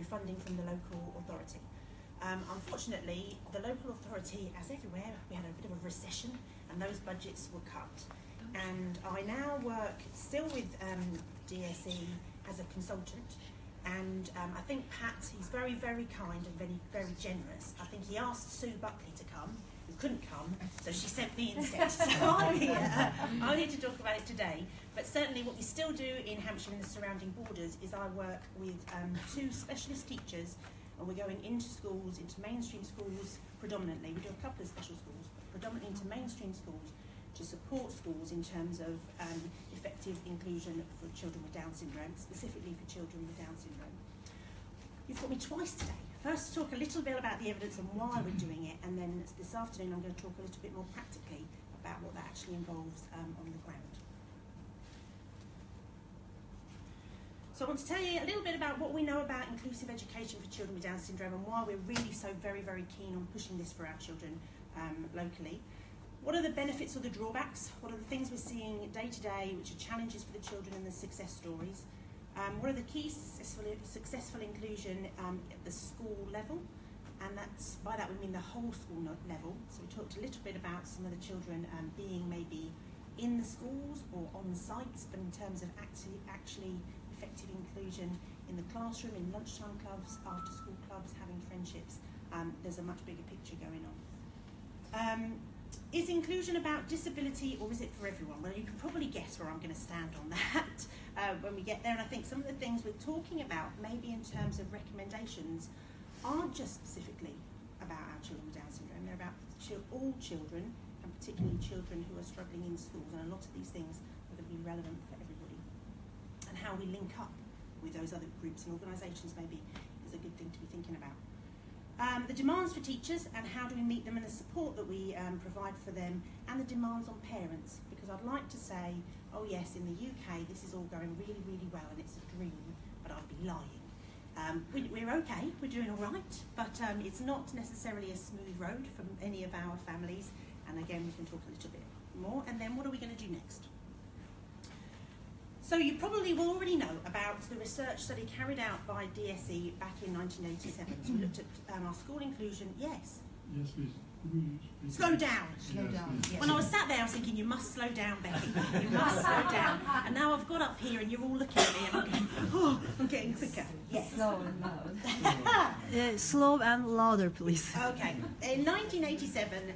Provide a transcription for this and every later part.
funding from the local authority. Unfortunately, the local authority, as everywhere, we had a bit of a recession and those budgets were cut. And I now work still with DSE as a consultant, and I think Pat, he's very, very kind and very, very generous. I think he asked Sue Buckley to come, who couldn't come, so she sent me instead. So I'm here to talk about it today. But certainly what we still do in Hampshire and the surrounding borders is I work with 2 specialist teachers, and we're going into schools, into mainstream schools predominantly. We do a couple of special schools, but predominantly into mainstream schools to support schools in terms of effective inclusion for children with Down syndrome, specifically for children with Down syndrome. You've got me twice today. First to talk a little bit about the evidence and why we're doing it, and then this afternoon I'm going to talk a little bit more practically about what that actually involves on the ground. So I want to tell you a little bit about what we know about inclusive education for children with Down syndrome and why we're really so very, very keen on pushing this for our children locally. What are the benefits or the drawbacks? What are the things we're seeing day to day which are challenges for the children and the success stories? What are the keys to successful inclusion at the school level? And by that we mean the whole school level. So we talked a little bit about some of the children being maybe in the schools or on sites, but in terms of actually effective inclusion in the classroom, in lunchtime clubs, after school clubs, having friendships, there's a much bigger picture going on. Is inclusion about disability or is it for everyone? Well, you can probably guess where I'm going to stand on that when we get there. And I think some of the things we're talking about, maybe in terms of recommendations, aren't just specifically about our children with Down syndrome. They're about all children, and particularly children who are struggling in schools. And a lot of these things are going to be relevant for everybody. And how we link up with those other groups and organisations maybe is a good thing to be thinking about. The demands for teachers and how do we meet them, and the support that we provide for them, and the demands on parents, because I'd like to say, oh yes, in the UK this is all going really, really well and it's a dream, but I'd be lying. We're okay, we're doing all right, but it's not necessarily a smooth road for any of our families, and again we can talk a little bit more. And then what are we going to do next? So you probably will already know about the research study carried out by DSE back in 1987. So we looked at our school inclusion. Yes? Yes, please. Slow down. Slow down. Yes. When I was sat there, I was thinking, you must slow down, Becky. You must slow down. And now I've got up here and you're all looking at me and I'm going, oh, I'm getting quicker. Yes. Slow and loud. Slow and louder, please. Okay. In 1987,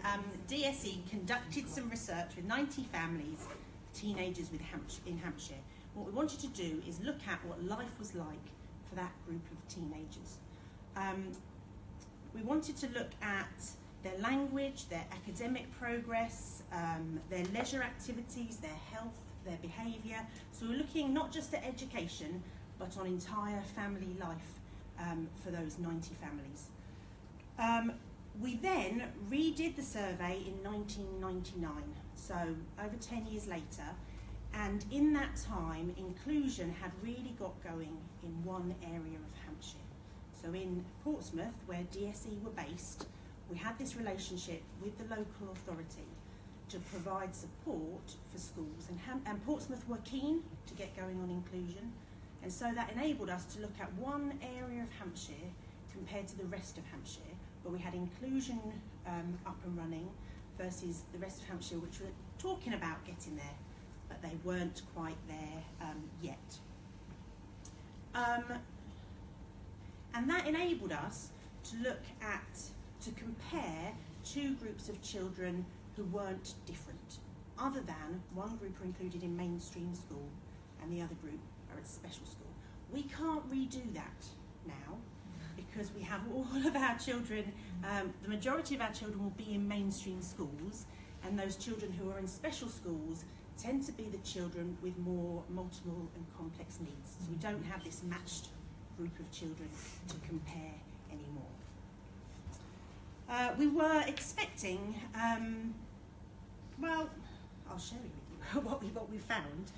DSE conducted some research with 90 families, teenagers in Hampshire. What we wanted to do is look at what life was like for that group of teenagers. We wanted to look at their language, their academic progress, their leisure activities, their health, their behaviour. So we're looking not just at education, but on entire family life for those 90 families. We then redid the survey in 1999, so over 10 years later, and in that time, inclusion had really got going in one area of Hampshire. So in Portsmouth, where DSE were based, we had this relationship with the local authority to provide support for schools, and Portsmouth were keen to get going on inclusion, and so that enabled us to look at one area of Hampshire compared to the rest of Hampshire, where we had inclusion up and running versus the rest of Hampshire, which were talking about getting there, but they weren't quite there yet. And that enabled us to look at, to compare 2 groups of children who weren't different, other than one group are included in mainstream school and the other group are at special school. We can't redo that now because we have all of our children, the majority of our children will be in mainstream schools, and those children who are in special schools tend to be the children with more multiple and complex needs. So we don't have this matched group of children to compare anymore. We were expecting, well, I'll share it with you what we found.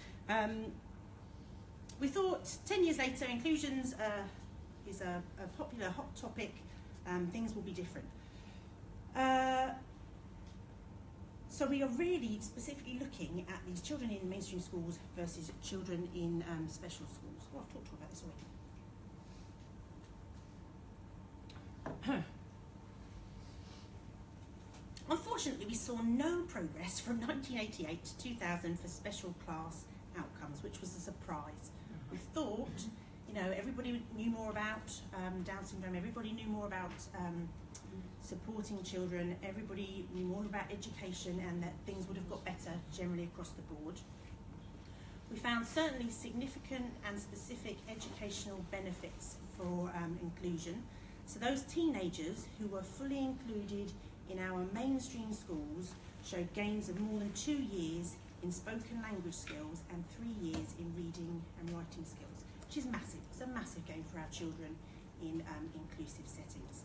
We thought 10 years later, inclusions is a popular hot topic, things will be different. So we are really specifically looking at these children in mainstream schools versus children in special schools. Well, I've talked about this Unfortunately, we saw no progress from 1988 to 2000 for special class outcomes, which was a surprise. We thought, everybody knew more about Down syndrome, everybody knew more about supporting children, everybody knew more about education, and that things would have got better generally across the board. We found certainly significant and specific educational benefits for inclusion. So those teenagers who were fully included in our mainstream schools showed gains of more than 2 years in spoken language skills and 3 years in reading and writing skills, which is massive. It's a massive gain for our children in inclusive settings.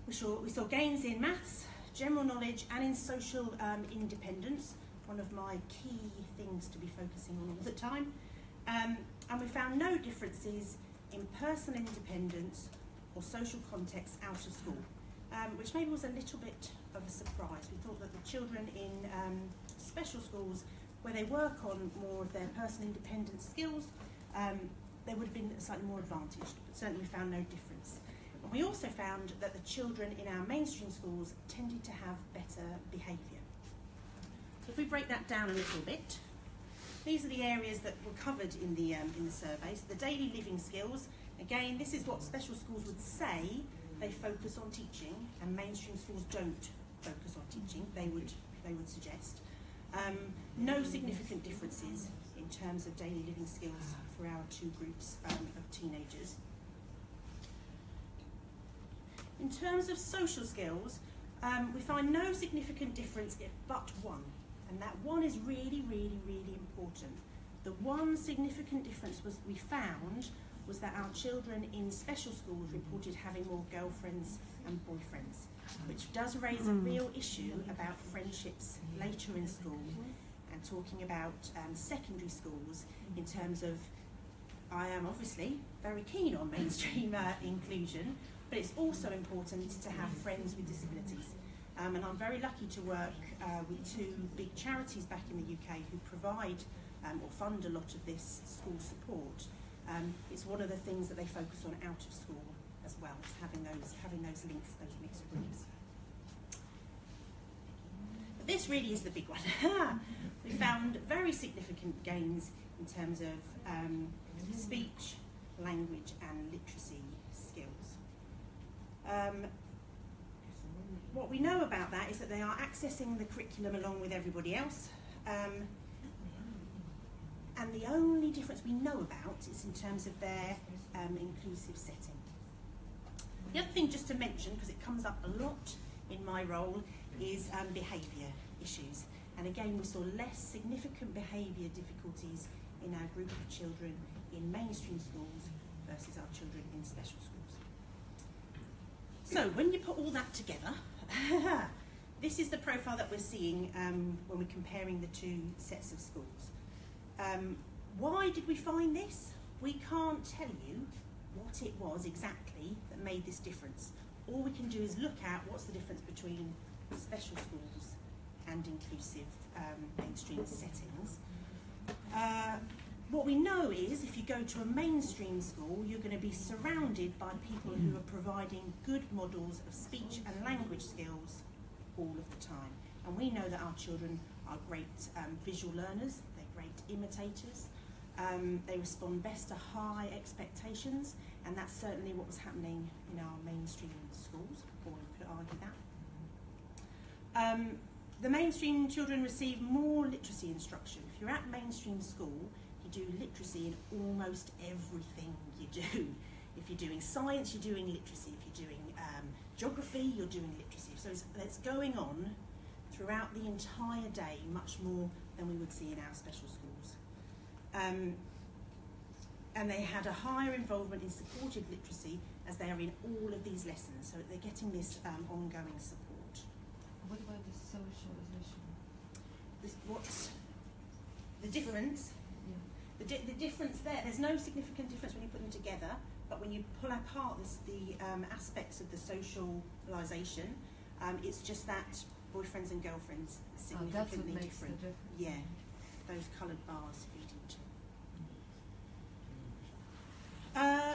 We saw gains in maths, general knowledge, and in social independence, one of my key things to be focusing on all the time. And we found no differences in personal independence or social context out of school, which maybe was a little bit of a surprise. We thought that the children in special schools, where they work on more of their personal independence skills, they would have been slightly more advantaged, but certainly we found no difference. And we also found that the children in our mainstream schools tended to have better behaviour. So if we break that down a little bit, these are the areas that were covered in the survey. So the daily living skills, again, this is what special schools would say they focus on teaching, and mainstream schools don't focus on teaching, they would suggest. No significant differences in terms of daily living skills for our two groups of teenagers. In terms of social skills, we find no significant difference but one, and that one is really, really, really important. The one significant difference we found was that our children in special schools reported having more girlfriends and boyfriends, which does raise a real issue about friendships later in school, and talking about secondary schools in terms of, I am obviously very keen on mainstream inclusion, but it's also important to have friends with disabilities. And I'm very lucky to work with two big charities back in the UK who provide or fund a lot of this school support. It's one of the things that they focus on out of school as well, is having those links, those mixed groups. But this really is the big one. We found very significant gains in terms of speech, language, and literacy skills. What we know about that is that they are accessing the curriculum along with everybody else. And the only difference we know about is in terms of their inclusive setting. The other thing just to mention, because it comes up a lot in my role, is behaviour issues. And again, we saw less significant behaviour difficulties in our group of children in mainstream schools versus our children in special schools. So when you put all that together, this is the profile that we're seeing when we're comparing the two sets of schools. Why did we find this? We can't tell you what it was exactly that made this difference. All we can do is look at what's the difference between special schools and inclusive mainstream settings. What we know is if you go to a mainstream school, you're going to be surrounded by people who are providing good models of speech and language skills all of the time. And we know that our children are great visual learners, they're great imitators, they respond best to high expectations, and that's certainly what was happening in our mainstream schools, or we could argue that. The mainstream children receive more literacy instruction. If you're at mainstream school, you do literacy in almost everything you do. If you're doing science, you're doing literacy. If you're doing geography, you're doing literacy. So it's going on throughout the entire day, much more than we would see in our special schools. And they had a higher involvement in supported literacy as they are in all of these lessons, so they're getting this ongoing support. What about the socialization? What's the difference? Yeah. The difference there's no significant difference when you put them together, but when you pull apart the aspects of the socialisation, it's just that boyfriends and girlfriends are significantly different. Yeah, those coloured bars feed into.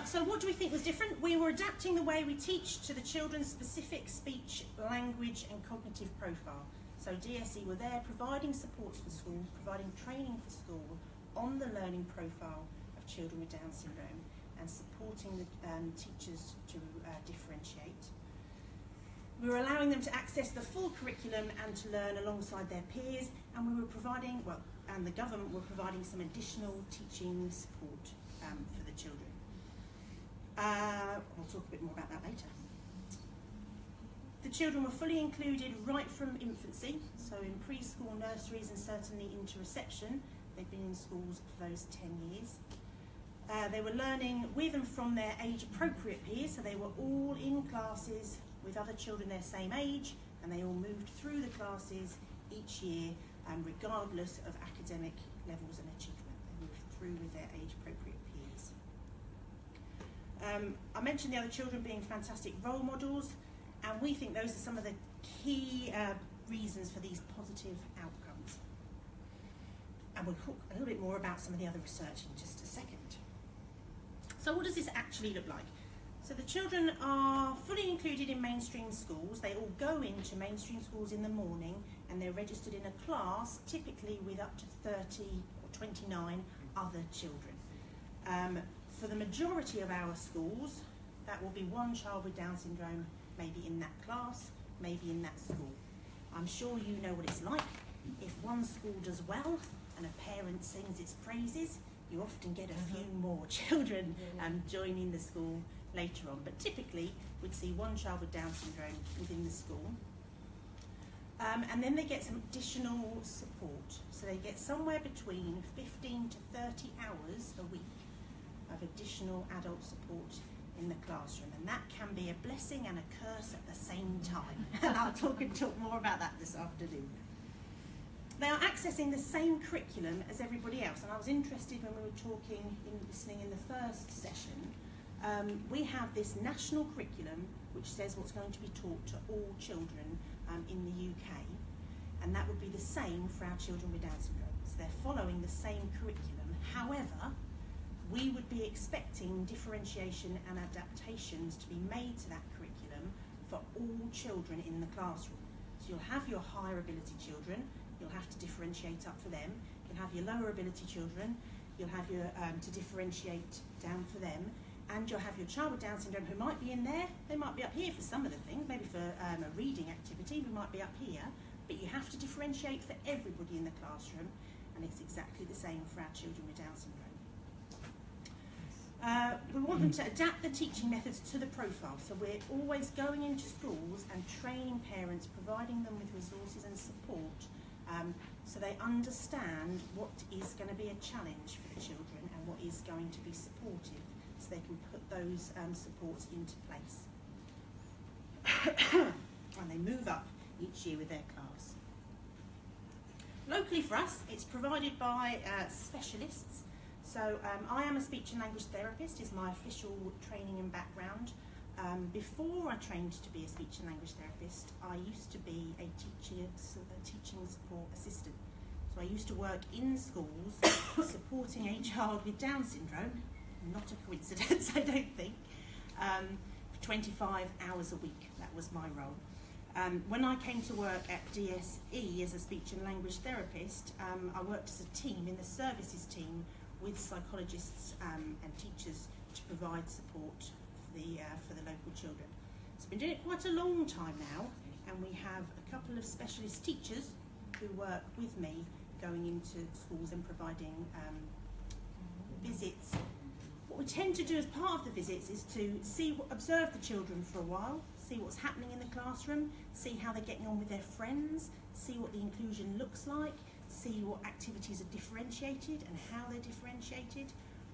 So what do we think was different? We were adapting the way we teach to the children's specific speech, language and cognitive profile. So DSE were there providing supports for school, providing training for school on the learning profile of children with Down syndrome and supporting the teachers to differentiate. We were allowing them to access the full curriculum and to learn alongside their peers, and we were providing, and the government were providing some additional teaching support for the children. We'll talk a bit more about that later. The children were fully included right from infancy, so in preschool, nurseries and certainly into reception. They've been in schools for those 10 years. They were learning with and from their age-appropriate peers, so they were all in classes with other children their same age, and they all moved through the classes each year, regardless of academic levels and achievement. They moved through with their age-appropriate peers. I mentioned the other children being fantastic role models, and we think those are some of the key reasons for these positive outcomes. And we'll talk a little bit more about some of the other research in just a second. So what does this actually look like? So the children are fully included in mainstream schools. They all go into mainstream schools in the morning, and they're registered in a class, typically with up to 30 or 29 other children. For the majority of our schools, that will be one child with Down syndrome, maybe in that class, maybe in that school. I'm sure you know what it's like. If one school does well and a parent sings its praises, you often get a few more children joining the school later on. But typically, we'd see one child with Down syndrome within the school. And then they get some additional support. So they get somewhere between 15 to 30 hours a week of additional adult support in the classroom, and that can be a blessing and a curse at the same time. And I'll talk more about that this afternoon. They are accessing the same curriculum as everybody else, and I was interested when we were listening in the first session. We have this national curriculum which says what's going to be taught to all children in the UK, and that would be the same for our children with Down syndrome. So they're following the same curriculum. However, we would be expecting differentiation and adaptations to be made to that curriculum for all children in the classroom. So you'll have your higher ability children, you'll have to differentiate up for them, you'll have your lower ability children, you'll have your to differentiate down for them, and you'll have your child with Down syndrome who might be in there, they might be up here for some of the things, maybe for a reading activity, we might be up here, but you have to differentiate for everybody in the classroom, and it's exactly the same for our children with Down syndrome. We want them to adapt the teaching methods to the profile, so we're always going into schools and training parents, providing them with resources and support so they understand what is going to be a challenge for the children and what is going to be supportive, so they can put those supports into place. And they move up each year with their class. Locally for us, it's provided by specialists. So I am a speech and language therapist, is my official training and background. Before I trained to be a speech and language therapist, I used to be a teaching support assistant. So I used to work in schools supporting a child with Down syndrome, not a coincidence I don't think, for 25 hours a week. That was my role. When I came to work at DSE as a speech and language therapist, I worked as a team, in the services team, with psychologists and teachers to provide support for the local children. So I've been doing it quite a long time now, and we have a couple of specialist teachers who work with me going into schools and providing visits. What we tend to do as part of the visits is to observe the children for a while, see what's happening in the classroom, see how they're getting on with their friends, see what the inclusion looks like, see what activities are differentiated and how they're differentiated.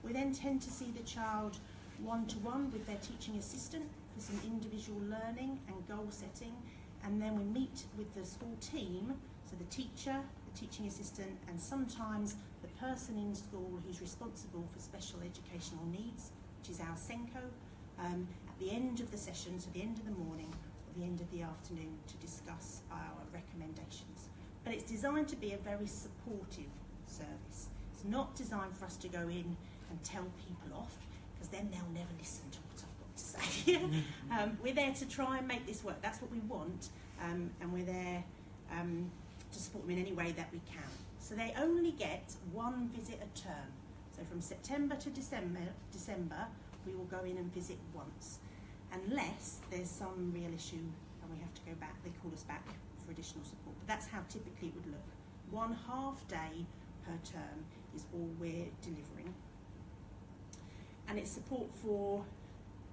We then tend to see the child one-to-one with their teaching assistant for some individual learning and goal setting, and then we meet with the school team, so the teacher, the teaching assistant, and sometimes the person in school who's responsible for special educational needs, which is our SENG, at the end of the session, so the end of the morning or the end of the afternoon, to discuss our recommendations. But it's designed to be a very supportive service. It's not designed for us to go in and tell people off, because then they'll never listen to what I've got to say. We're there to try and make this work. That's what we want, and we're there to support them in any way that we can. So they only get one visit a term. So from September to December, we will go in and visit once, unless there's some real issue and we have to go back. They call us back for additional support. But that's how typically it would look. 1.5 day per term is all we're delivering. And it's support for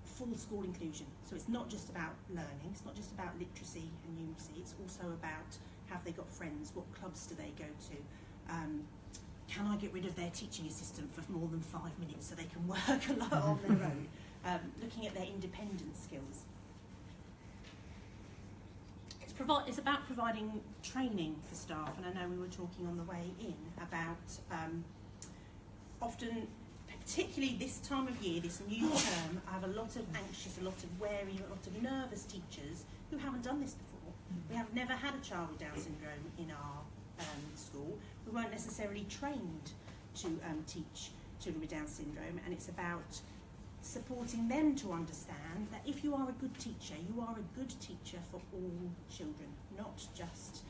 full school inclusion. So it's not just about learning, it's not just about literacy and numeracy, it's also about have they got friends, what clubs do they go to, can I get rid of their teaching assistant for more than 5 minutes so they can work a lot on their own, looking at their independent skills. It's about providing training for staff, and I know we were talking on the way in about often, particularly this time of year, this new term, I have a lot of anxious, a lot of wary, a lot of nervous teachers who haven't done this before. We have never had a child with Down syndrome in our school. We weren't necessarily trained to teach children with Down syndrome, and it's about supporting them to understand that if you are a good teacher, you are a good teacher for all children, not just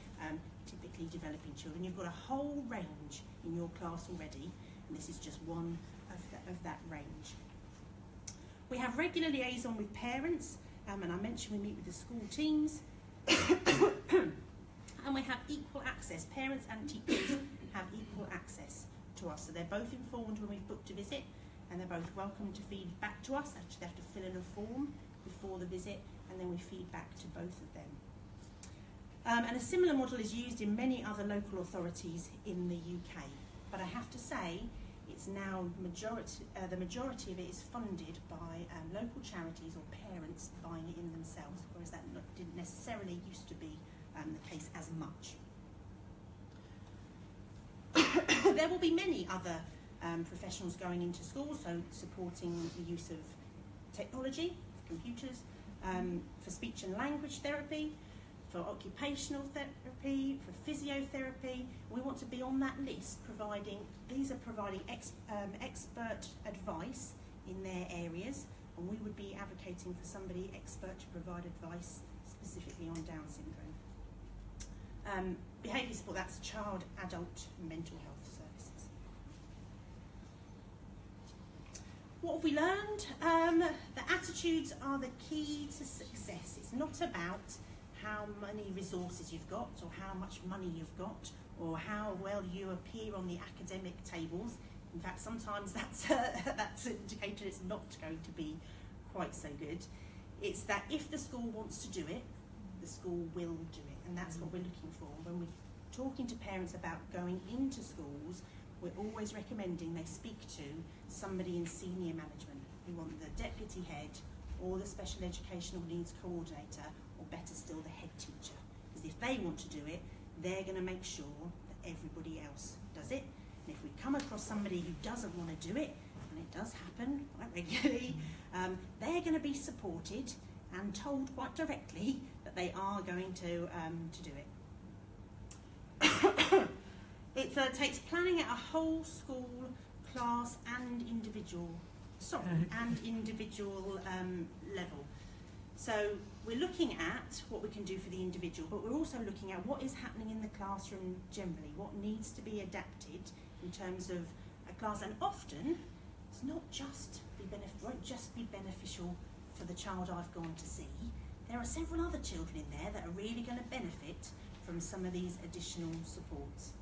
typically developing children. You've got a whole range in your class already, and this is just one of that range. We have regular liaison with parents, and I mentioned we meet with the school teams, and we have equal access. Parents and teachers have equal access to us, so they're both informed when we've booked a visit, and they're both welcome to feed back to us. Actually, they have to fill in a form before the visit, and then we feed back to both of them. And a similar model is used in many other local authorities in the UK, but I have to say it's now the majority of it is funded by local charities or parents buying it in themselves, whereas that didn't necessarily used to be the case as much. There will be many other professionals going into schools, so supporting the use of technology, computers, for speech and language therapy, for occupational therapy, for physiotherapy. We want to be on that list, providing expert advice in their areas, and we would be advocating for somebody expert to provide advice specifically on Down syndrome. Behaviour support, that's child, adult, mental health services. What have we learned? The attitudes are the key to success. It's not about how many resources you've got, or how much money you've got, or how well you appear on the academic tables. In fact, sometimes that's an indicator it's not going to be quite so good. It's that if the school wants to do it, the school will do it, and that's what we're looking for. When we're talking to parents about going into schools, we're always recommending they speak to somebody in senior management. We want the deputy head or the special educational needs coordinator, or better still, the head teacher. Because if they want to do it, they're going to make sure that everybody else does it. And if we come across somebody who doesn't want to do it, and it does happen quite regularly, they're going to be supported and told quite directly that they are going to do it. It takes planning at a whole school, class and individual level. So we're looking at what we can do for the individual, but we're also looking at what is happening in the classroom generally, what needs to be adapted in terms of a class. And often it's not just won't just be beneficial for the child I've gone to see. There are several other children in there that are really going to benefit from some of these additional supports.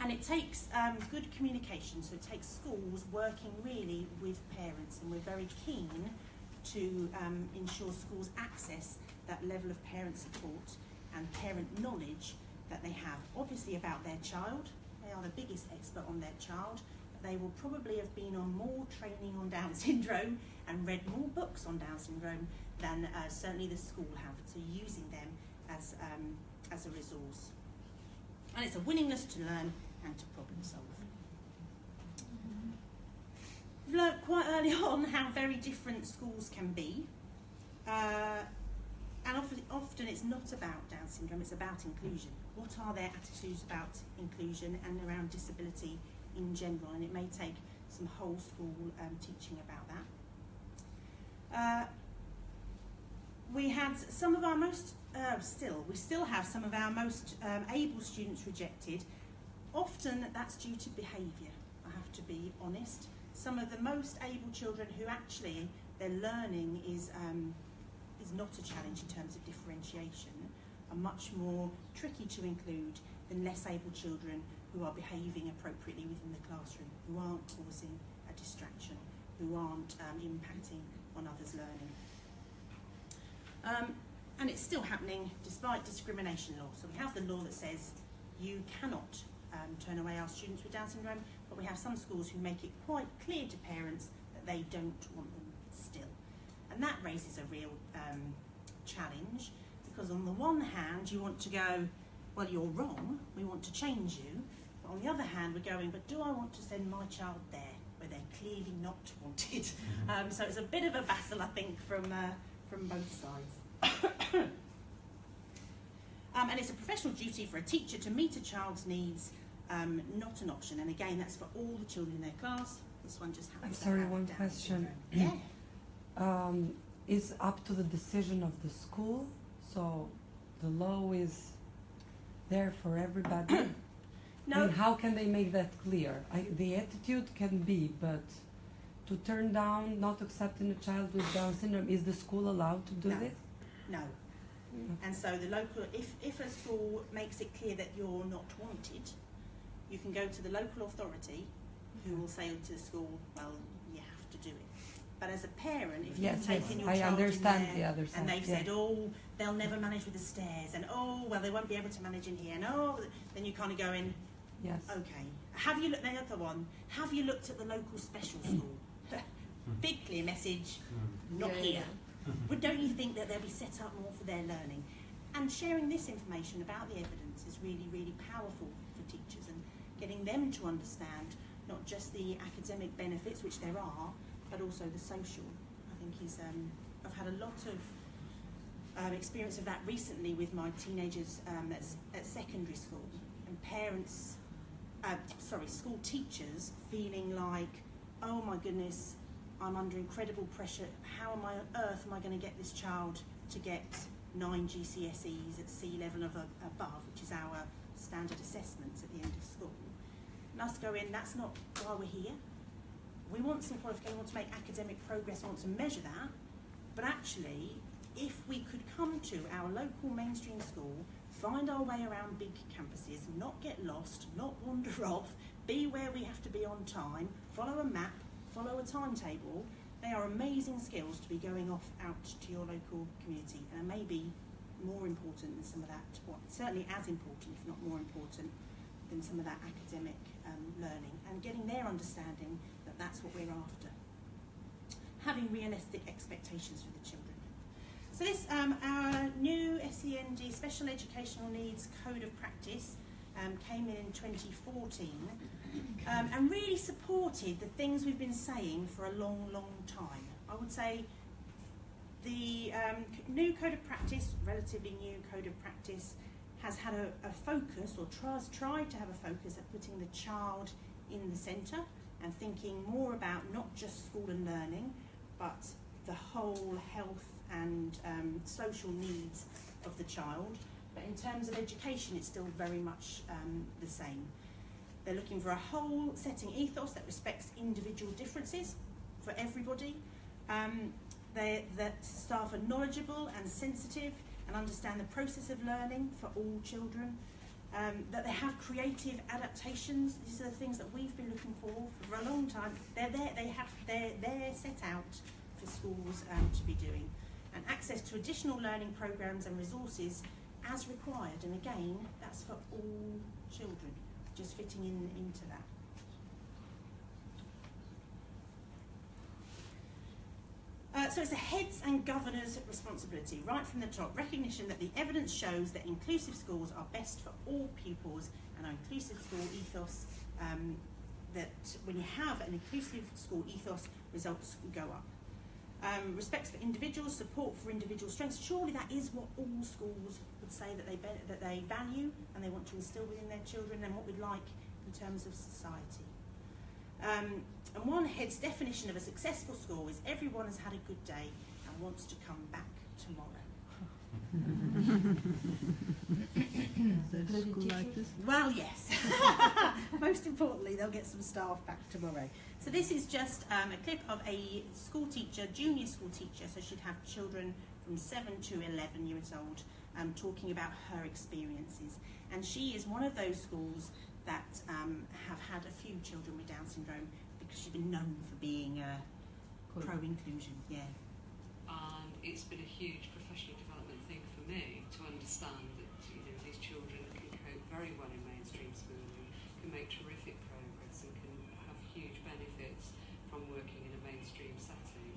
And it takes good communication, so it takes schools working really with parents, and we're very keen to ensure schools access that level of parent support and parent knowledge that they have, obviously about their child. They are the biggest expert on their child, but they will probably have been on more training on Down syndrome and read more books on Down syndrome than certainly the school have, so using them as a resource. And it's a willingness to learn and to problem solve. We've learnt quite early on how very different schools can be, and often it's not about Down syndrome, it's about inclusion. What are their attitudes about inclusion and around disability in general? And it may take some whole school teaching about that. We had some of our most, we still have some of our most able students rejected. Often that's due to behaviour, I have to be honest. Some of the most able children who actually their learning is not a challenge in terms of differentiation are much more tricky to include than less able children who are behaving appropriately within the classroom, who aren't causing a distraction, who aren't impacting on others' learning. And it's still happening despite discrimination law. So we have the law that says you cannot turn away our students with Down syndrome, but we have some schools who make it quite clear to parents that they don't want them still. And that raises a real challenge, because on the one hand you want to go, well, you're wrong, we want to change you, but on the other hand we're going, but do I want to send my child there where they're clearly not wanted? So it's a bit of a battle, I think, from both sides. And it's a professional duty for a teacher to meet a child's needs, not an option. And again, that's for all the children in their class. This one just happens to have one Down question. syndrome. Yeah. Is up to the decision of the school, so the law is there for everybody. I No, mean, how can they make that clear? The attitude can be, but to turn down not accepting a child with Down syndrome, is the school allowed to do No. this? no. And so the local, if a school makes it clear that you're not wanted, you can go to the local authority who will say to the school, well, you have to do it. But as a parent, if Yes, you've taken your I child understand in the there other side, and they've yeah. said, oh, they'll never manage with the stairs, and oh, well, they won't be able to manage in here, and oh, then you kind of go in, Yes. okay. Have you looked, the other one, have you looked at the local special school? Big clear message, not Yeah, here. But don't you think that they'll be set up more for their learning? And sharing this information about the evidence is really, really powerful for teachers, and getting them to understand not just the academic benefits, which there are, but also the social, I think is, I've had a lot of experience of that recently with my teenagers at secondary school, and parents, school teachers feeling like, oh my goodness, I'm under incredible pressure. How on earth am I going to get this child to get 9 GCSEs at C level of above, which is our standard assessments at the end of school? And us go in, that's not why we're here. We want some qualification, we want to make academic progress, we want to measure that. But actually, if we could come to our local mainstream school, find our way around big campuses, not get lost, not wander off, be where we have to be on time, follow a map, follow a timetable, they are amazing skills to be going off out to your local community, and maybe more important than some of that, or certainly as important, if not more important, than some of that academic learning, and getting their understanding that that's what we're after. Having realistic expectations for the children. So this, our new SENG, Special Educational Needs Code of Practice, came in 2014, and really supported the things we've been saying for a long, long time. I would say the new Code of Practice, relatively new Code of Practice, has had a focus, or tried to have a focus at putting the child in the centre and thinking more about not just school and learning, but the whole health and social needs of the child. But in terms of education, it's still very much the same. They're looking for a whole setting ethos that respects individual differences for everybody. That staff are knowledgeable and sensitive and understand the process of learning for all children. That they have creative adaptations. These are the things that we've been looking for a long time. They're there. They're set out for schools to be doing, and access to additional learning programs and resources as required. And again, that's for all children, just fitting into that. So it's a heads and governors responsibility, right from the top. Recognition that the evidence shows that inclusive schools are best for all pupils, and our inclusive school ethos, that when you have an inclusive school ethos, results go up. Respect for individuals, support for individual strengths. Surely that is what all schools would say that they value and they want to instill within their children, and what we'd like in terms of society. And one head's definition of a successful school is everyone has had a good day and wants to come back tomorrow. Is there a school like this? Well, yes. Most importantly, they'll get some staff back tomorrow. So this is just a clip of a school teacher, junior school teacher, so she'd have children from 7 to 11 years old, talking about her experiences. And she is one of those schools that have had a few children with Down syndrome because she's been known for being pro-inclusion. Yeah. And it's been a huge professional development thing for me to understand that these children can cope very well in mainstream schooling, can make terrific progress and can have huge benefits from working in a mainstream setting.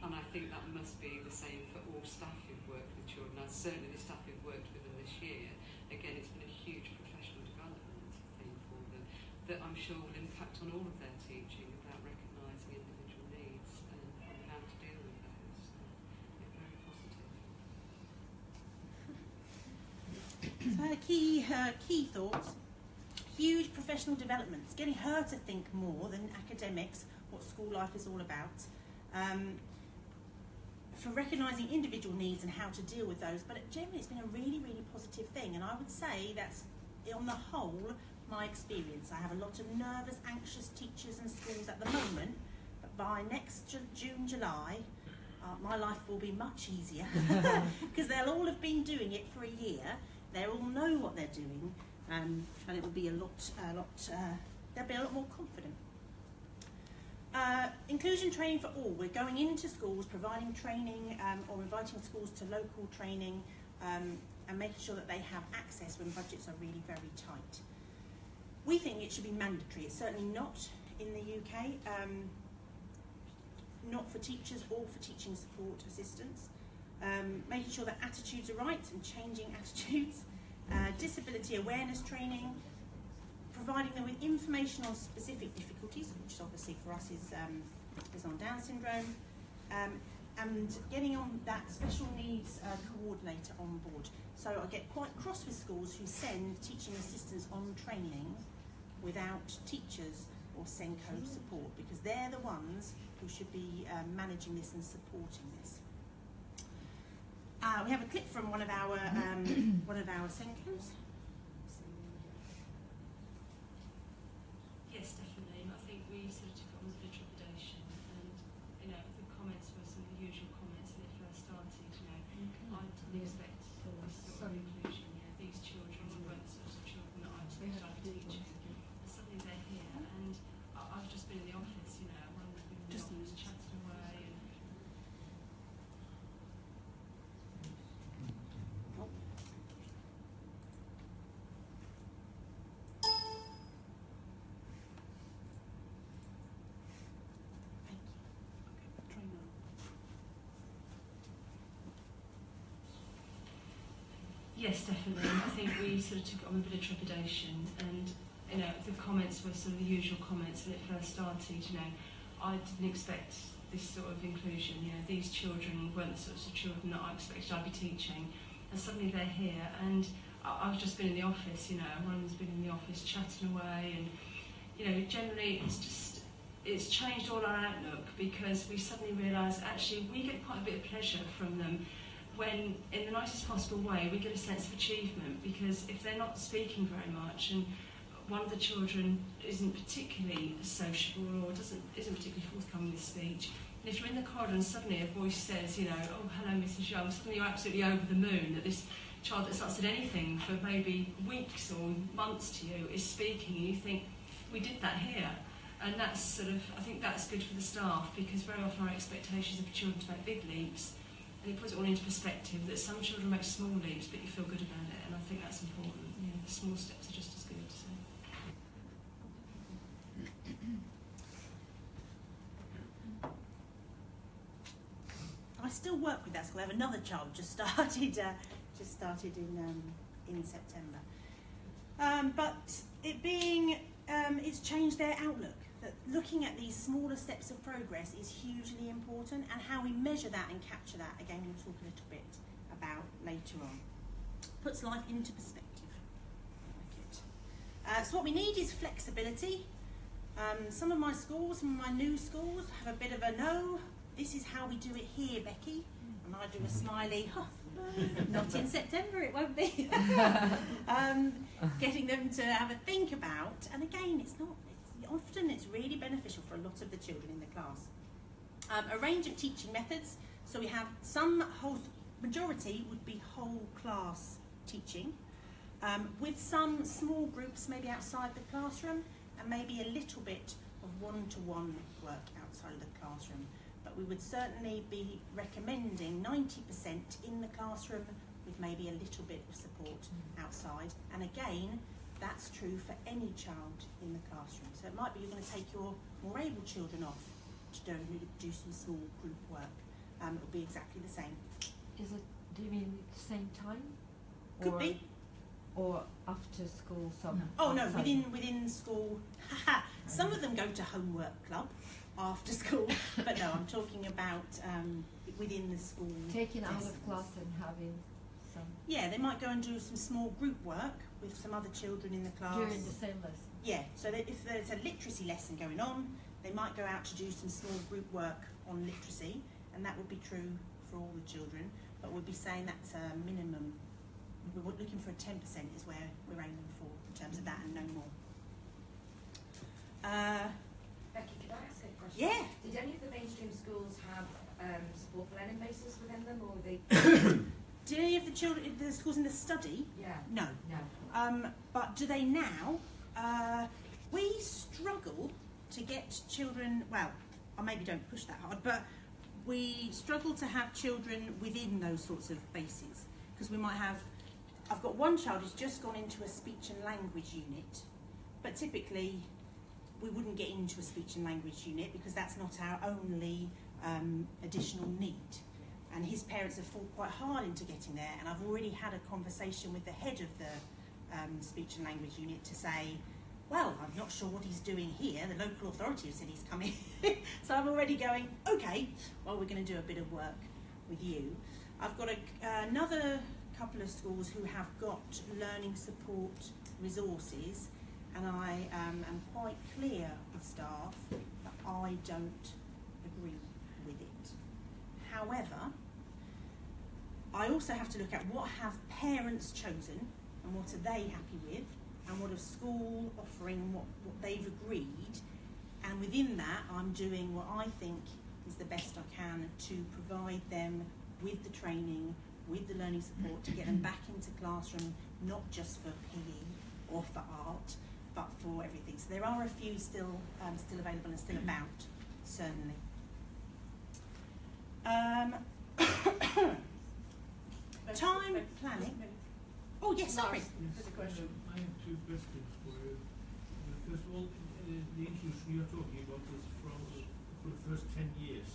And I think that must be the same for all staff who've worked with children, and certainly the staff who've worked with them this year. Again, it's been a huge professional development thing for them that I'm sure will impact on all of their teaching about recognising individual needs and how to deal with those. It's very positive. So her key thoughts, huge professional developments, getting her to think more than academics, what school life is all about, for recognising individual needs and how to deal with those. But generally it's been a really, really positive thing, and I would say that's, on the whole, my experience. I have a lot of nervous, anxious teachers and schools at the moment, but by next June, July, my life will be much easier because they'll all have been doing it for a year. They'll all know what they're doing, and it will be they'll be a lot more confident. Inclusion training for all. We're going into schools, providing training or inviting schools to local training and making sure that they have access when budgets are really very tight. We think it should be mandatory. It's certainly not in the UK, not for teachers or for teaching support assistants. Making sure that attitudes are right and changing attitudes. Disability awareness training. Providing them with information on specific difficulties, which obviously for us is on Down syndrome, and getting on that special needs coordinator on board. So I get quite cross with schools who send teaching assistants on training without teachers or SENG support, because they're the ones who should be managing this and supporting this. We have a clip from one of our SENGs. Yes, definitely. I think we sort of took it on with a bit of trepidation, and the comments were some of the usual comments when it first started. I didn't expect this sort of inclusion. These children weren't the sorts of children that I expected I'd be teaching, and suddenly they're here. And I've just been in the office. One was been in the office chatting away. And yes, definitely. I think we sort of took it on with a bit of trepidation, and the comments were some of the usual comments when it first started. I didn't expect this sort of inclusion. These children weren't the sorts of children that I expected I'd be teaching, and suddenly they're here. And I've just been in the office. Everyone's been in the office chatting away, and generally it's changed all our outlook, because we suddenly realise actually we get quite a bit of pleasure from them. When, in the nicest possible way, we get a sense of achievement, because if they're not speaking very much and one of the children isn't particularly sociable or isn't particularly forthcoming with speech, and if you're in the corridor and suddenly a voice says, oh, hello, Mrs. Young, suddenly you're absolutely over the moon that this child that's not said anything for maybe weeks or months to you is speaking, and you think, we did that here. And that's I think that's good for the staff, because very often our expectations are for children to make big leaps. And it puts it all into perspective that some children make small leaps, but you feel good about it, and I think that's important. The small steps are just as good. So. I still work with that school. I have another child just started in September. But it being, it's changed their outlook. That looking at these smaller steps of progress is hugely important, and how we measure that and capture that, again, we'll talk a little bit about later on. Puts life into perspective. I like it. So what we need is flexibility. Some of my schools, some of my new schools have a bit of a no, this is how we do it here, Becky. And I do a smiley, huh, not in September, it won't be. Getting them to have a think about, and again, often it's really beneficial for a lot of the children in the class. A range of teaching methods, so we have majority would be whole class teaching, with some small groups maybe outside the classroom, and maybe a little bit of one-to-one work outside of the classroom. But we would certainly be recommending 90% in the classroom with maybe a little bit of support outside. And again, that's true for any child in the classroom. So it might be you're going to take your more able children off to do some small group work. It'll be exactly the same. Is it, do you mean at the same time? Could be. Or after school, some? Oh no, outside? within school. Some of them go to homework club after school, but no, I'm talking about within the school. Taking out lessons. of class and having some Yeah, they might go and do some small group work with some other children in the class. during the same lesson. Yeah, so that if there's a literacy lesson going on, they might go out to do some small group work on literacy, and that would be true for all the children, but we'd be saying that's a minimum. We're looking for a 10% is where we're aiming for in terms of that, and no more. Becky, could I ask a question? Yeah. Did any of the mainstream schools have support for learning bases within them, or were they? Do any of the schools in the study? Yeah. No. No. But do they now? We struggle to get children, well, I maybe don't push that hard, but we struggle to have children within those sorts of bases. Because we might have, I've got one child who's just gone into a speech and language unit, but typically we wouldn't get into a speech and language unit because that's not our only additional need. And his parents have fought quite hard into getting there, and I've already had a conversation with the head of the speech and language unit to say, well, I'm not sure what he's doing here. The local authority has said he's coming. So I'm already going, okay, well, we're going to do a bit of work with you. I've got another couple of schools who have got learning support resources, and I am quite clear with staff that I don't agree with it. However, I also have to look at what have parents chosen and what are they happy with, and what are school offering and what they've agreed, and within that I'm doing what I think is the best I can to provide them with the training, with the learning support to get them back into classroom, not just for PE or for art, but for everything. So there are a few still available and still about, certainly. Time planning. Oh yes, sorry. There's a question. I have two questions for you. First of all, the inclusion you're talking about is for the first 10 years.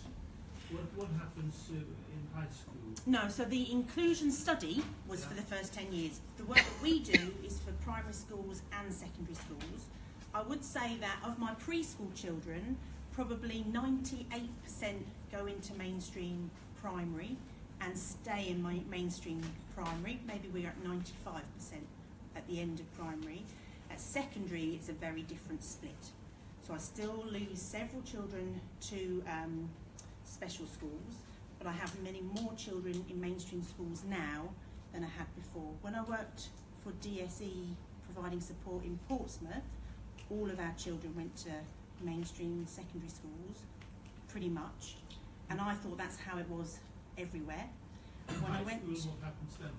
What happens in high school? No, so the inclusion study was for the first 10 years. The work that we do is for primary schools and secondary schools. I would say that of my preschool children, probably 98% go into mainstream primary and stay in my mainstream primary. Maybe we're at 95% at the end of primary. At secondary, it's a very different split. So I still lose several children to special schools, but I have many more children in mainstream schools now than I had before. When I worked for DSE providing support in Portsmouth, all of our children went to mainstream secondary schools, pretty much, and I thought that's how it was everywhere. When I went, School, what happens then?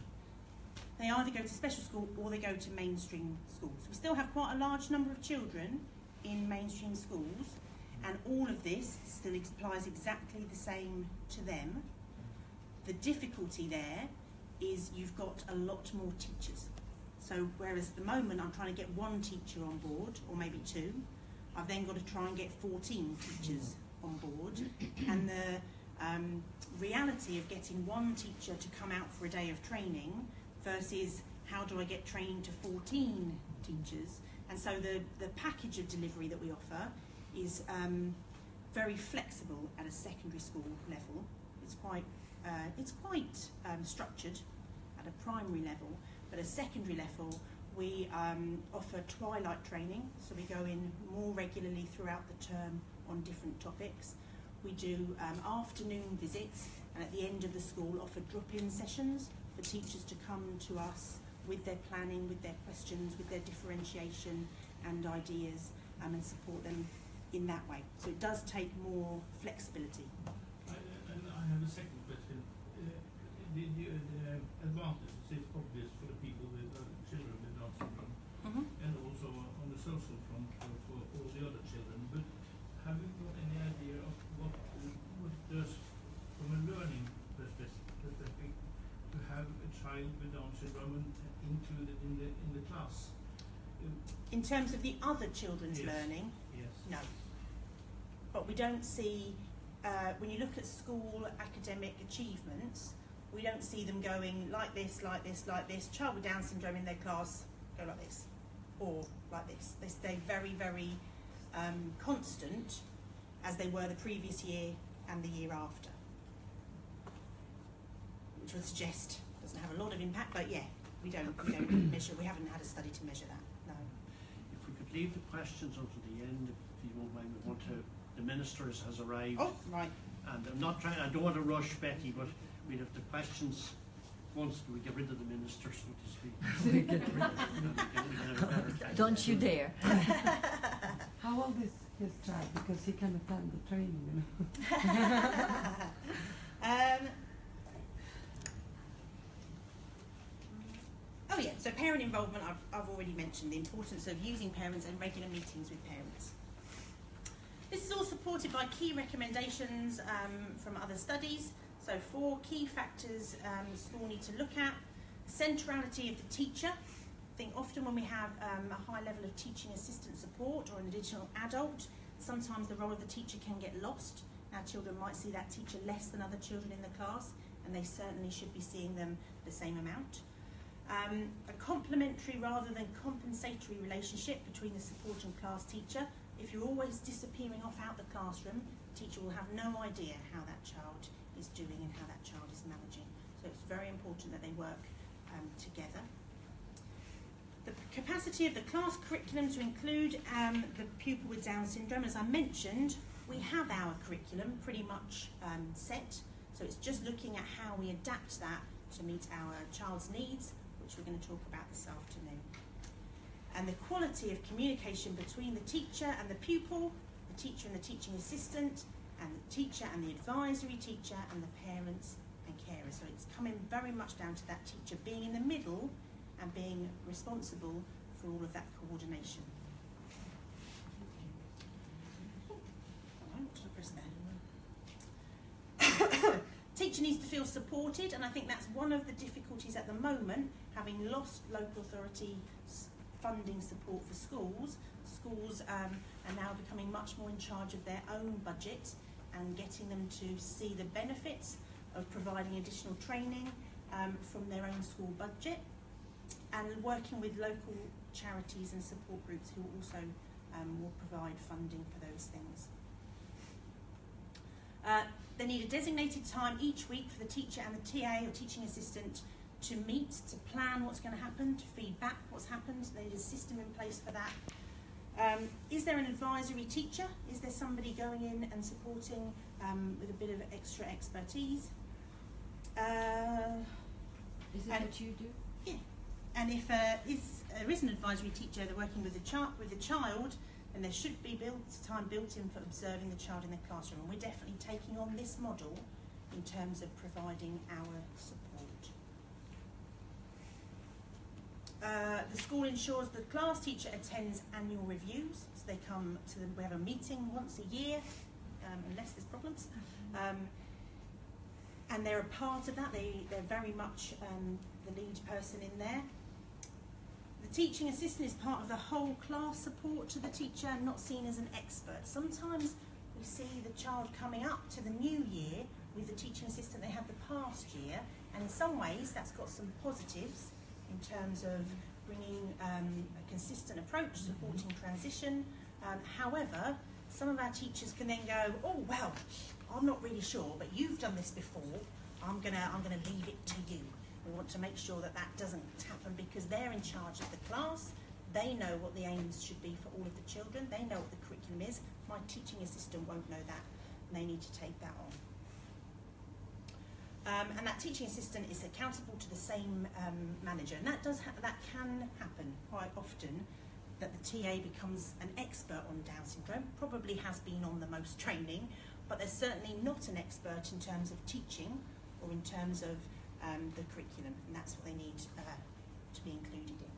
they either go to special school or they go to mainstream schools. We still have quite a large number of children in mainstream schools, and all of this still applies exactly the same to them. The difficulty there is you've got a lot more teachers. So whereas at the moment I'm trying to get one teacher on board, or maybe two, I've then got to try and get 14 teachers on board. And the reality of getting one teacher to come out for a day of training versus how do I get training to 14 teachers. And so the package of delivery that we offer is very flexible at a secondary school level. It's quite structured at a primary level, but at a secondary level We offer twilight training, so we go in more regularly throughout the term on different topics. We do afternoon visits, and at the end of the school offer drop-in sessions for teachers to come to us with their planning, with their questions, with their differentiation and ideas, and support them in that way. So it does take more flexibility. And I have a second question. The advantages is obvious for the people with children with Down syndrome, and also on the social front for all the other children. But have you got any idea of what does, from a learning perspective, to have a child with Down syndrome included in the class? In terms of the other children's Yes. learning, Yes. no. But we don't see, when you look at school academic achievements, we don't see them going like this, like this, like this. Child with Down syndrome in their class go like this, or like this. They stay very, very constant as they were the previous year and the year after, which would suggest doesn't have a lot of impact. But yeah, we don't measure. We haven't had a study to measure that. No. If we could leave the questions until the end, if you won't mind, we want to. The minister has arrived. Oh, right. And I'm not trying. I don't want to rush Betty, but we'd have the questions. Once we get rid of the minister, so to speak. We get rid of we can have a better time. Don't you dare. How old is his child? Because he can attend the training, you know. Oh yeah, so parent involvement, I've already mentioned the importance of using parents and regular meetings with parents. This is all supported by key recommendations from other studies. So 4 key factors school need to look at. Centrality of the teacher. I think often when we have a high level of teaching assistant support or an additional adult, sometimes the role of the teacher can get lost. Our children might see that teacher less than other children in the class, and they certainly should be seeing them the same amount. A complementary rather than compensatory relationship between the support and class teacher. If you're always disappearing off out the classroom, the teacher will have no idea how that child is doing and how that child is managing. So it's very important that they work together. The capacity of the class curriculum to include the pupil with Down syndrome. As I mentioned, we have our curriculum pretty much set, so it's just looking at how we adapt that to meet our child's needs, which we're going to talk about this afternoon. And the quality of communication between the teacher and the pupil, the teacher and the teaching assistant, and the teacher and the advisory teacher, and the parents and carers. So it's coming very much down to that teacher being in the middle and being responsible for all of that coordination. What did I press there? Teacher needs to feel supported, and I think that's one of the difficulties at the moment, having lost local authority funding support for schools. Schools are now becoming much more in charge of their own budget and getting them to see the benefits of providing additional training from their own school budget, and working with local charities and support groups who also will provide funding for those things. They need a designated time each week for the teacher and the TA or teaching assistant to meet, to plan what's going to happen, to feed back what's happened. They need a system in place for that. Is there an advisory teacher? Is there somebody going in and supporting with a bit of extra expertise? Is it what you do? Yeah. And if there is an advisory teacher, they're working with the child, then there should be time built in for observing the child in the classroom. And we're definitely taking on this model in terms of providing our support. The school ensures the class teacher attends annual reviews. So they come to we have a meeting once a year, unless there's problems. And they're a part of that. They're very much the lead person in there. The teaching assistant is part of the whole class support to the teacher, not seen as an expert. Sometimes we see the child coming up to the new year with the teaching assistant they had the past year, and in some ways that's got some positives in terms of bringing a consistent approach, supporting transition. However, some of our teachers can then go, oh well, I'm not really sure, but you've done this before, I'm gonna leave it to you. We want to make sure that that doesn't happen because they're in charge of the class. They know what the aims should be for all of the children. They know what the curriculum is. My teaching assistant won't know that, and they need to take that on. And that teaching assistant is accountable to the same manager, and that can happen quite often, that the TA becomes an expert on Down syndrome, probably has been on the most training, but they're certainly not an expert in terms of teaching or in terms of the curriculum, and that's what they need to be included in.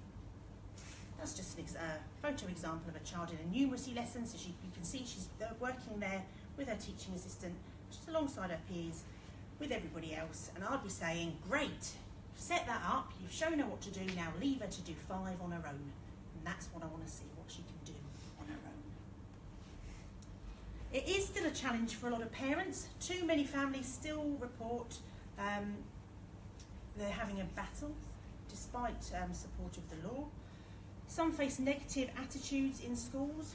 That's just a photo example of a child in a numeracy lesson, so you can see she's working there with her teaching assistant, she's alongside her peers, with everybody else, and I'd be saying, great, set that up, you've shown her what to do, now leave her to do 5 on her own. And that's what I want to see, what she can do on her own. It is still a challenge for a lot of parents. Too many families still report they're having a battle, despite support of the law. Some face negative attitudes in schools.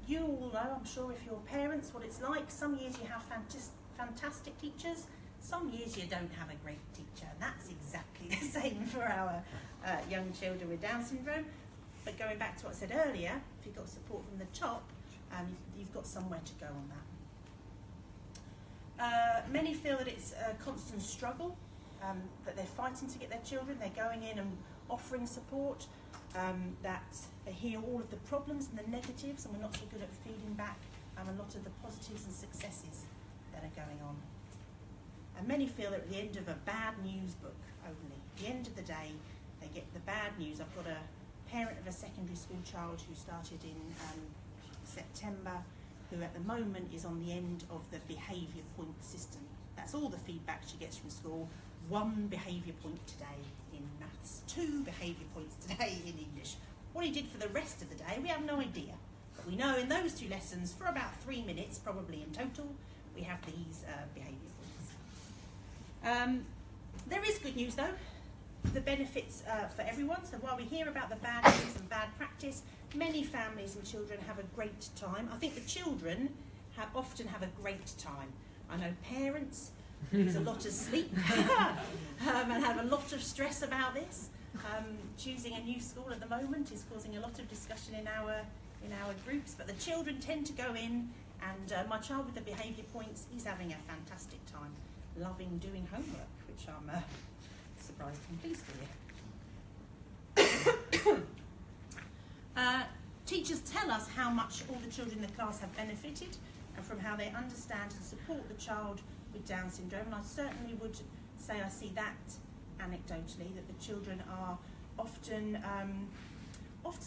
You all know, I'm sure, if you're parents, what it's like. Some years you have fantastic teachers, some years you don't have a great teacher, and that's exactly the same for our young children with Down syndrome. But going back to what I said earlier, if you've got support from the top, you've got somewhere to go on that. Many feel that it's a constant struggle, that they're fighting to get their children, they're going in and offering support, that they hear all of the problems and the negatives, and we're not so good at feeding back a lot of the positives and successes that are going on. And many feel that at the end of a bad news book only, at the end of the day, they get the bad news. I've got a parent of a secondary school child who started in September, who at the moment is on the end of the behaviour point system. That's all the feedback she gets from school. 1 behaviour point today in maths, 2 behaviour points today in English. What he did for the rest of the day, we have no idea. But we know in those 2 lessons, for about 3 minutes, probably in total, we have these behaviour points. There is good news though, the benefits for everyone. So while we hear about the bad news and bad practice, many families and children have a great time. I think the children often have a great time. I know parents lose a lot of sleep and have a lot of stress about this. Choosing a new school at the moment is causing a lot of discussion in our groups, but the children tend to go in, and my child with the behaviour points, he's having a fantastic time, loving doing homework, which I'm surprised and pleased to hear. Teachers tell us how much all the children in the class have benefited, and from how they understand and support the child with Down syndrome, and I certainly would say I see that anecdotally, that the children are often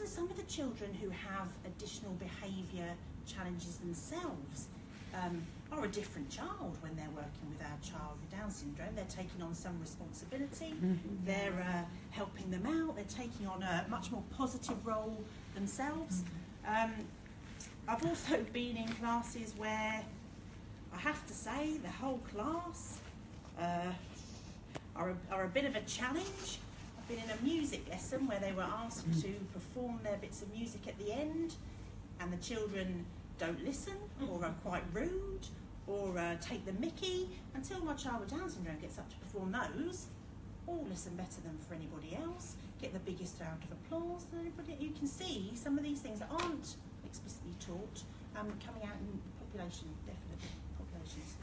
some of the children who have additional behaviour challenges themselves are a different child when they're working with our child with Down syndrome. They're taking on some responsibility, they're helping them out, they're taking on a much more positive role themselves. I've also been in classes where I have to say the whole class are a bit of a challenge. I've been in a music lesson where they were asked to perform their bits of music at the end, and the children don't listen, or are quite rude, or take the mickey, until my child with Down syndrome gets up to perform those. All listen better than for anybody else, get the biggest round of applause than anybody. You can see some of these things that aren't explicitly taught coming out in population, definitely populations.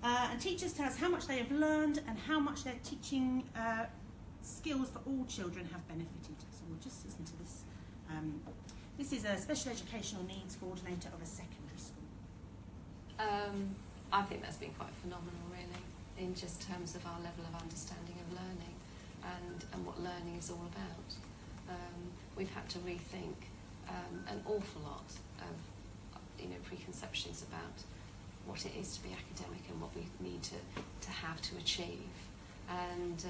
And teachers tell us how much they have learned and how much their teaching skills for all children have benefited. So we'll just listen to this. This is a special educational needs coordinator of a secondary school. I think that's been quite phenomenal, really, in just terms of our level of understanding of learning and what learning is all about. We've had to rethink an awful lot of preconceptions about what it is to be academic and what we need to have to achieve, and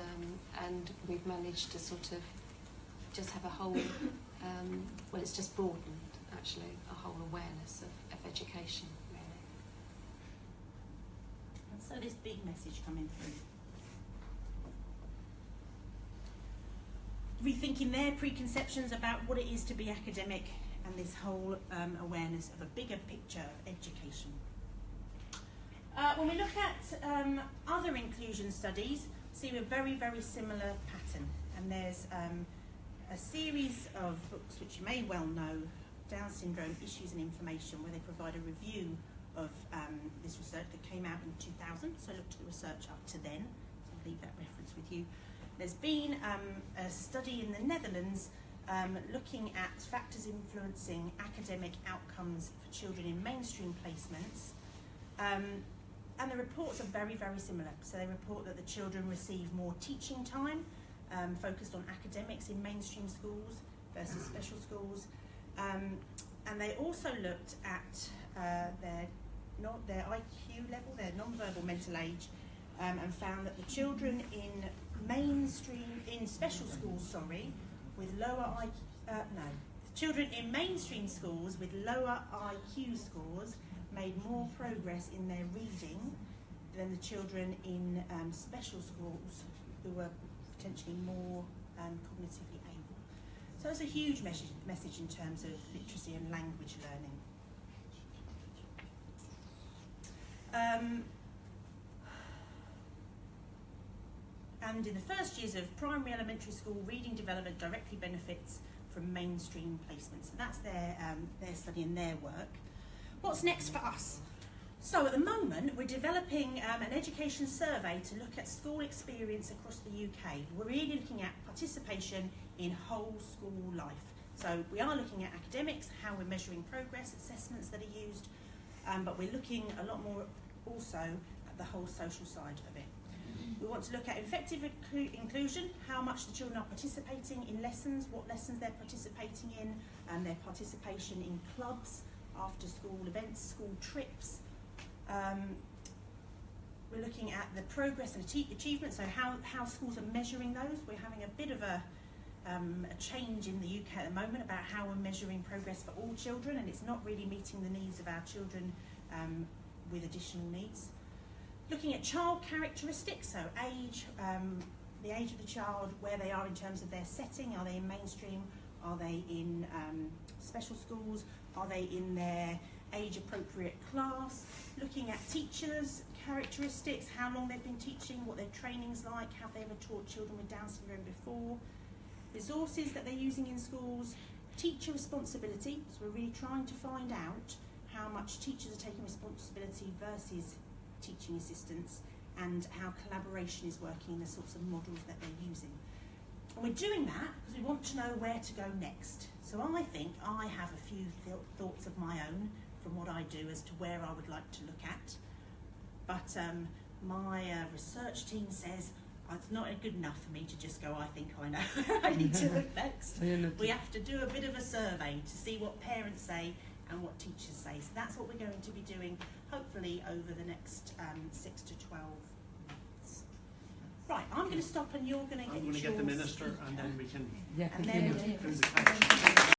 we've managed to sort of just have a whole well, it's just broadened actually a whole awareness of education, really. And so this big message coming through, rethinking their preconceptions about what it is to be academic, and this whole awareness of a bigger picture of education. When we look at other inclusion studies, see a very, very similar pattern. And there's a series of books which you may well know, Down Syndrome Issues and Information, where they provide a review of this research that came out in 2000, so I looked at the research up to then, so I'll leave that reference with you. There's been a study in the Netherlands looking at factors influencing academic outcomes for children in mainstream placements, and the reports are very, very similar. So they report that the children receive more teaching time focused on academics in mainstream schools versus special schools, and they also looked at their IQ level, their non-verbal mental age, and found that the children in special schools, with lower children in mainstream schools with lower IQ scores made more progress in their reading than the children in special schools who were potentially more cognitively able. So it's a huge message in terms of literacy and language learning. And in the first years of primary elementary school, reading development directly benefits from mainstream placements. And that's their study and their work. What's next for us? So at the moment, we're developing an education survey to look at school experience across the UK. We're really looking at participation in whole school life. So we are looking at academics, how we're measuring progress, assessments that are used, but we're looking a lot more also at the whole social side of it. We want to look at effective inclusion, how much the children are participating in lessons, what lessons they're participating in, and their participation in clubs, after school events, school trips. We're looking at the progress and achievement, so how schools are measuring those. We're having a bit of a change in the UK at the moment about how we're measuring progress for all children, and it's not really meeting the needs of our children with additional needs. Looking at child characteristics, so age, the age of the child, where they are in terms of their setting. Are they in mainstream? Are they in special schools? Are they in their age-appropriate class? Looking at teachers' characteristics, how long they've been teaching, what their training's like, have they ever taught children with Down syndrome before? Resources that they're using in schools, teacher responsibility, so we're really trying to find out how much teachers are taking responsibility versus teaching assistants, and how collaboration is working in the sorts of models that they're using. And we're doing that because we want to know where to go next. So I think I have a few thoughts of my own from what I do as to where I would like to look at. But my research team says it's not good enough for me to just go, I think I know where I need to look next. We have to do a bit of a survey to see what parents say and what teachers say. So that's what we're going to be doing, hopefully over the next 6 to 12 months. Right, I'm going to stop and you're going to get yours. I'm going to get the minister and then we can... Yeah, and then do the